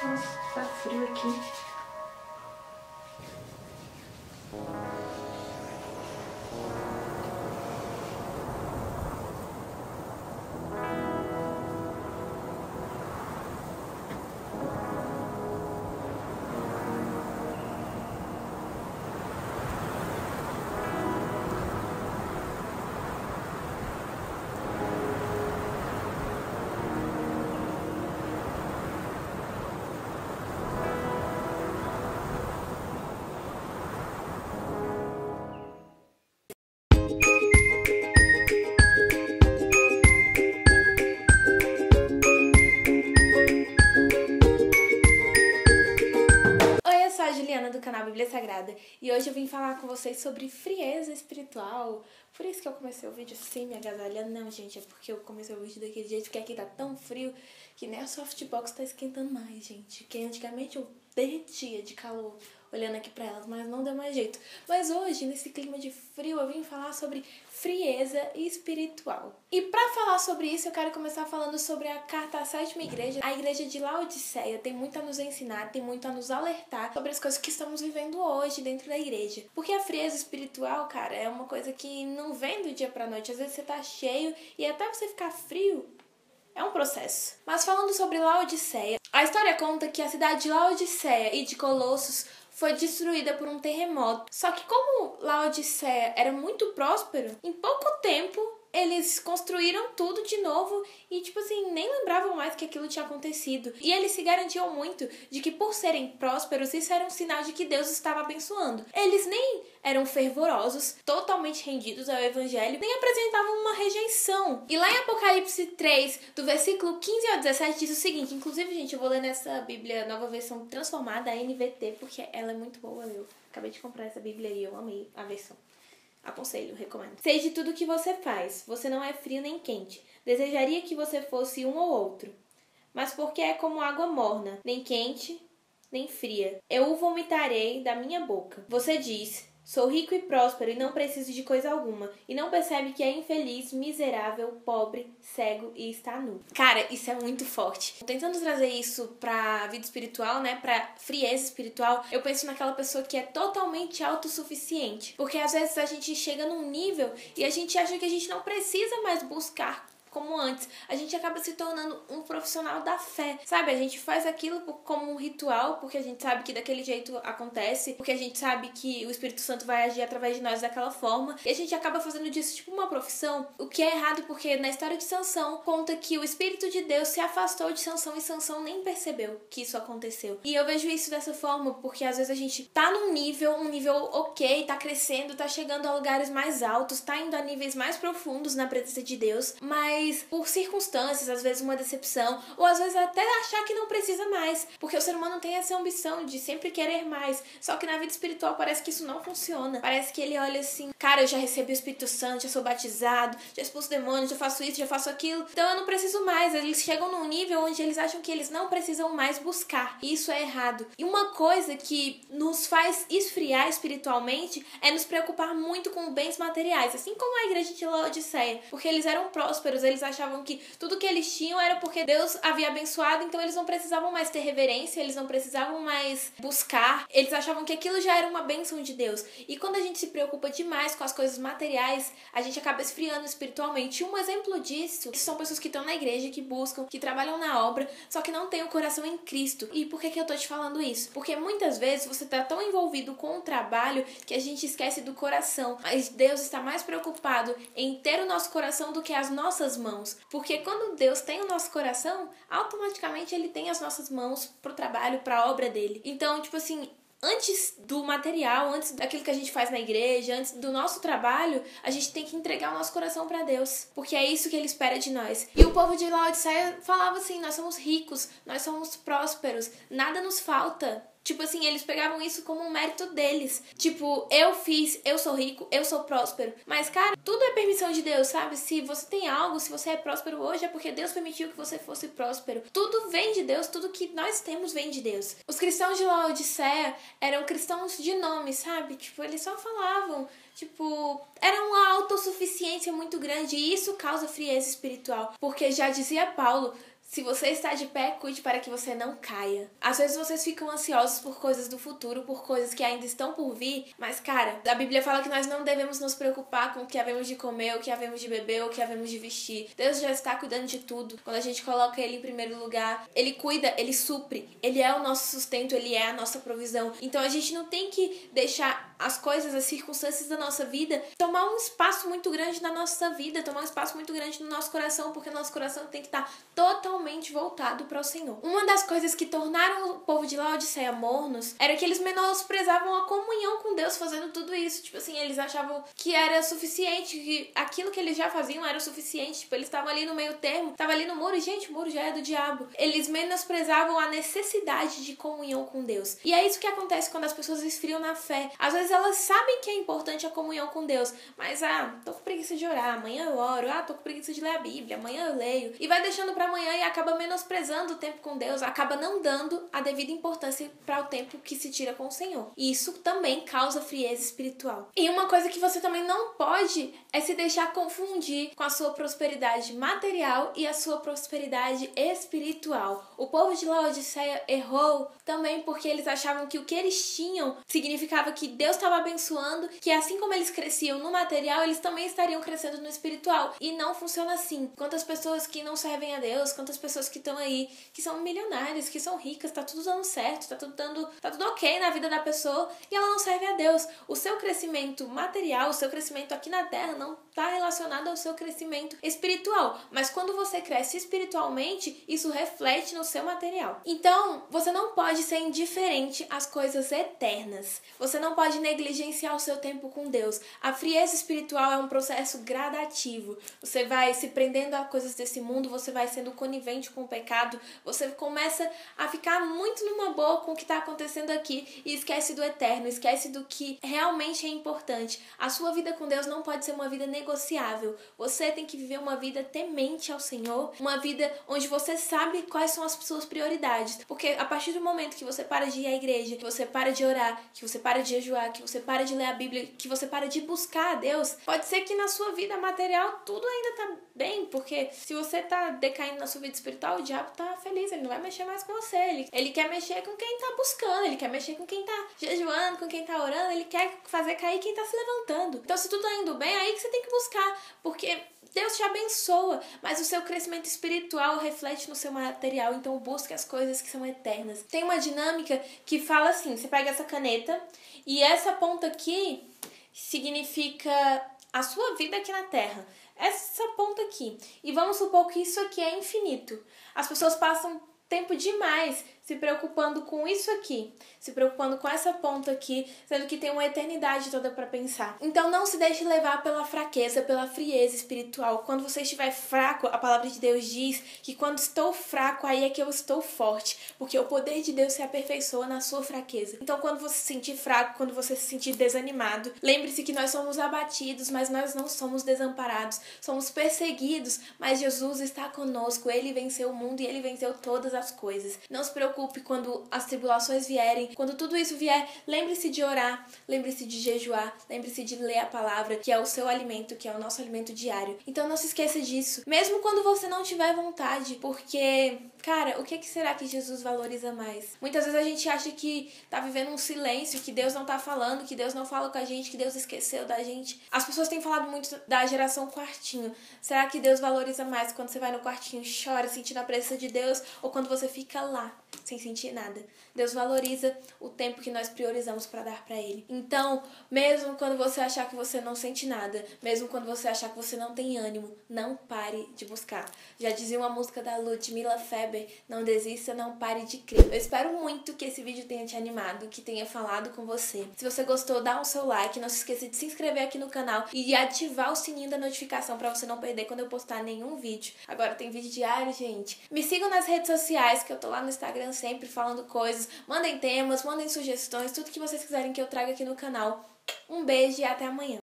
Nossa, tá frio aqui. Oi, eu sou a Juliana do canal Bíblia Sagrada e hoje eu vim falar com vocês sobre frieza espiritual. Por isso que eu comecei o vídeo sem me agasalhar. Não, gente, é porque eu comecei o vídeo daquele jeito, porque aqui tá tão frio que nem a softbox tá esquentando mais, gente. Que antigamente eu derretia de calor olhando aqui pra elas, mas não deu mais jeito. Mas hoje, nesse clima de frio, eu vim falar sobre frieza espiritual. E pra falar sobre isso, eu quero começar falando sobre a carta à sétima igreja. A igreja de Laodiceia tem muito a nos ensinar, tem muito a nos alertar sobre as coisas que estamos vivendo hoje dentro da igreja. Porque a frieza espiritual, cara, é uma coisa que não vem do dia pra noite. Às vezes você tá cheio e até você ficar frio, é um processo. Mas falando sobre Laodiceia, a história conta que a cidade de Laodiceia e de Colossos foi destruída por um terremoto. Só que como Laodiceia era muito próspero, em pouco tempo eles construíram tudo de novo e, tipo assim, nem lembravam mais que aquilo tinha acontecido. E eles se garantiam muito de que, por serem prósperos, isso era um sinal de que Deus estava abençoando. Eles nem eram fervorosos, totalmente rendidos ao evangelho, nem apresentavam uma rejeição. E lá em Apocalipse 3, do versículo 15 ao 17, diz o seguinte. Inclusive, gente, eu vou ler nessa Bíblia, nova versão transformada, a NVT, porque ela é muito boa. Eu acabei de comprar essa Bíblia e eu amei a versão. Aconselho, recomendo. Sei de tudo que você faz. Você não é frio nem quente. Desejaria que você fosse um ou outro. Mas porque é como água morna, nem quente, nem fria. Eu o vomitarei da minha boca. Você diz, sou rico e próspero e não preciso de coisa alguma. E não percebe que é infeliz, miserável, pobre, cego e está nu. Cara, isso é muito forte. Tentando trazer isso pra vida espiritual, né? Pra frieza espiritual, eu penso naquela pessoa que é totalmente autossuficiente. Porque às vezes a gente chega num nível e a gente acha que a gente não precisa mais buscar como antes. A gente acaba se tornando um profissional da fé, sabe? A gente faz aquilo como um ritual, porque a gente sabe que daquele jeito acontece, porque a gente sabe que o Espírito Santo vai agir através de nós daquela forma, e a gente acaba fazendo disso tipo uma profissão, o que é errado porque na história de Sansão conta que o Espírito de Deus se afastou de Sansão e Sansão nem percebeu que isso aconteceu. E eu vejo isso dessa forma porque às vezes a gente tá num nível, ok, tá crescendo, tá chegando a lugares mais altos, tá indo a níveis mais profundos na presença de Deus, mas por circunstâncias, às vezes uma decepção, ou às vezes até achar que não precisa mais, porque o ser humano tem essa ambição de sempre querer mais, só que na vida espiritual parece que isso não funciona, parece que ele olha assim, cara, eu já recebi o Espírito Santo, já sou batizado, já expulso demônios, já faço isso, já faço aquilo, então eu não preciso mais. Eles chegam num nível onde eles acham que eles não precisam mais buscar, e isso é errado. E uma coisa que nos faz esfriar espiritualmente é nos preocupar muito com bens materiais, assim como a igreja de Laodiceia, porque eles eram prósperos, eles achavam que tudo que eles tinham era porque Deus havia abençoado, então eles não precisavam mais ter reverência, eles não precisavam mais buscar, eles achavam que aquilo já era uma bênção de Deus. E quando a gente se preocupa demais com as coisas materiais, a gente acaba esfriando espiritualmente. Um exemplo disso são pessoas que estão na igreja, que buscam, que trabalham na obra, só que não têm o coração em Cristo. E por que eu tô te falando isso? Porque muitas vezes você tá tão envolvido com o trabalho que a gente esquece do coração, mas Deus está mais preocupado em ter o nosso coração do que as nossas mãos, porque quando Deus tem o nosso coração, automaticamente Ele tem as nossas mãos pro trabalho, pra obra dele. Então, tipo assim, antes do material, antes daquilo que a gente faz na igreja, antes do nosso trabalho, a gente tem que entregar o nosso coração pra Deus, porque é isso que Ele espera de nós. E o povo de Laodiceia falava assim, nós somos ricos, nós somos prósperos, nada nos falta. Tipo assim, eles pegavam isso como um mérito deles. Tipo, eu fiz, eu sou rico, eu sou próspero. Mas, cara, tudo é permissão de Deus, sabe? Se você tem algo, se você é próspero hoje, é porque Deus permitiu que você fosse próspero. Tudo vem de Deus, tudo que nós temos vem de Deus. Os cristãos de Laodiceia eram cristãos de nome, sabe? Tipo, eles só falavam. Tipo, era uma autossuficiência muito grande e isso causa frieza espiritual. Porque já dizia Paulo Se você está de pé, cuide para que você não caia. Às vezes vocês ficam ansiosos por coisas do futuro, por coisas que ainda estão por vir, mas cara, a Bíblia fala que nós não devemos nos preocupar com o que havemos de comer, o que havemos de beber, o que havemos de vestir. Deus já está cuidando de tudo. Quando a gente coloca Ele em primeiro lugar, Ele cuida, Ele supre. Ele é o nosso sustento, Ele é a nossa provisão. Então a gente não tem que deixar as coisas, as circunstâncias da nossa vida tomar um espaço muito grande na nossa vida, tomar um espaço muito grande no nosso coração, porque o nosso coração tem que estar totalmente voltado para o Senhor. Uma das coisas que tornaram o povo de Laodiceia mornos era que eles menosprezavam a comunhão com Deus fazendo tudo isso. Tipo assim, eles achavam que era suficiente, que aquilo que eles já faziam era o suficiente. Tipo, eles estavam ali no meio termo, estavam ali no muro, e gente, o muro já é do diabo. Eles menosprezavam a necessidade de comunhão com Deus. E é isso que acontece quando as pessoas esfriam na fé. Às vezes elas sabem que é importante a comunhão com Deus, mas tô com preguiça de orar, amanhã eu oro, tô com preguiça de ler a Bíblia, amanhã eu leio. E vai deixando pra amanhã e acaba menosprezando o tempo com Deus, acaba não dando a devida importância para o tempo que se tira com o Senhor. E isso também causa frieza espiritual. E uma coisa que você também não pode é se deixar confundir com a sua prosperidade material e a sua prosperidade espiritual. O povo de Laodiceia errou também porque eles achavam que o que eles tinham significava que Deus estava abençoando, que assim como eles cresciam no material, eles também estariam crescendo no espiritual. E não funciona assim. Quantas pessoas que não servem a Deus, quantas pessoas que estão aí, que são milionárias, que são ricas, tá tudo dando certo, tá tudo ok na vida da pessoa e ela não serve a Deus. O seu crescimento material, o seu crescimento aqui na terra não tá relacionado ao seu crescimento espiritual, mas quando você cresce espiritualmente, isso reflete no seu material. Então, você não pode ser indiferente às coisas eternas. Você não pode negligenciar o seu tempo com Deus. A frieza espiritual é um processo gradativo. Você vai se prendendo a coisas desse mundo, você vai sendo conivente com o pecado, você começa a ficar muito numa boa com o que está acontecendo aqui e esquece do eterno, esquece do que realmente é importante. A sua vida com Deus não pode ser uma vida negociável. Você tem que viver uma vida temente ao Senhor, uma vida onde você sabe quais são as suas prioridades, porque a partir do momento que você para de ir à igreja, que você para de orar, que você para de jejuar, que você para de ler a Bíblia, que você para de buscar a Deus, pode ser que na sua vida material tudo ainda tá bem, porque se você tá decaindo na sua vida espiritual, o diabo tá feliz, ele não vai mexer mais com você, ele quer mexer com quem tá buscando, ele quer mexer com quem tá jejuando, com quem tá orando, ele quer fazer cair quem tá se levantando. Então se tudo tá indo bem, é aí que você tem que buscar, porque Deus te abençoa, mas o seu crescimento espiritual reflete no seu material, então busque as coisas que são eternas. Tem uma dinâmica que fala assim, você pega essa caneta e essa ponta aqui significa a sua vida aqui na Terra. Essa ponta aqui. E vamos supor que isso aqui é infinito. As pessoas passam tempo demais se preocupando com isso aqui, se preocupando com essa ponta aqui, sendo que tem uma eternidade toda para pensar. Então não se deixe levar pela fraqueza, pela frieza espiritual. Quando você estiver fraco, a palavra de Deus diz que quando estou fraco, aí é que eu estou forte, porque o poder de Deus se aperfeiçoa na sua fraqueza. Então quando você se sentir fraco, quando você se sentir desanimado, lembre-se que nós somos abatidos, mas nós não somos desamparados, somos perseguidos, mas Jesus está conosco, Ele venceu o mundo e Ele venceu todas as coisas. Não se preocupe quando as tribulações vierem, quando tudo isso vier, lembre-se de orar, lembre-se de jejuar, lembre-se de ler a palavra, que é o seu alimento, que é o nosso alimento diário. Então não se esqueça disso, mesmo quando você não tiver vontade, porque, cara, o que será que Jesus valoriza mais? Muitas vezes a gente acha que tá vivendo um silêncio, que Deus não tá falando, que Deus não fala com a gente, que Deus esqueceu da gente. As pessoas têm falado muito da geração quartinho. Será que Deus valoriza mais quando você vai no quartinho e chora, sentindo a presença de Deus, ou quando você fica lá, sem sentir nada? Deus valoriza o tempo que nós priorizamos para dar para Ele. Então, mesmo quando você achar que você não sente nada, mesmo quando você achar que você não tem ânimo, não pare de buscar. Já dizia uma música da Ludmilla Feber, não desista, não pare de crer. Eu espero muito que esse vídeo tenha te animado, que tenha falado com você. Se você gostou, dá o seu like, não se esqueça de se inscrever aqui no canal e de ativar o sininho da notificação para você não perder quando eu postar nenhum vídeo. Agora tem vídeo diário, gente. Me sigam nas redes sociais, que eu tô lá no Instagram sempre falando coisas. Mandem temas, mandem sugestões, tudo que vocês quiserem que eu traga aqui no canal. Um beijo e até amanhã.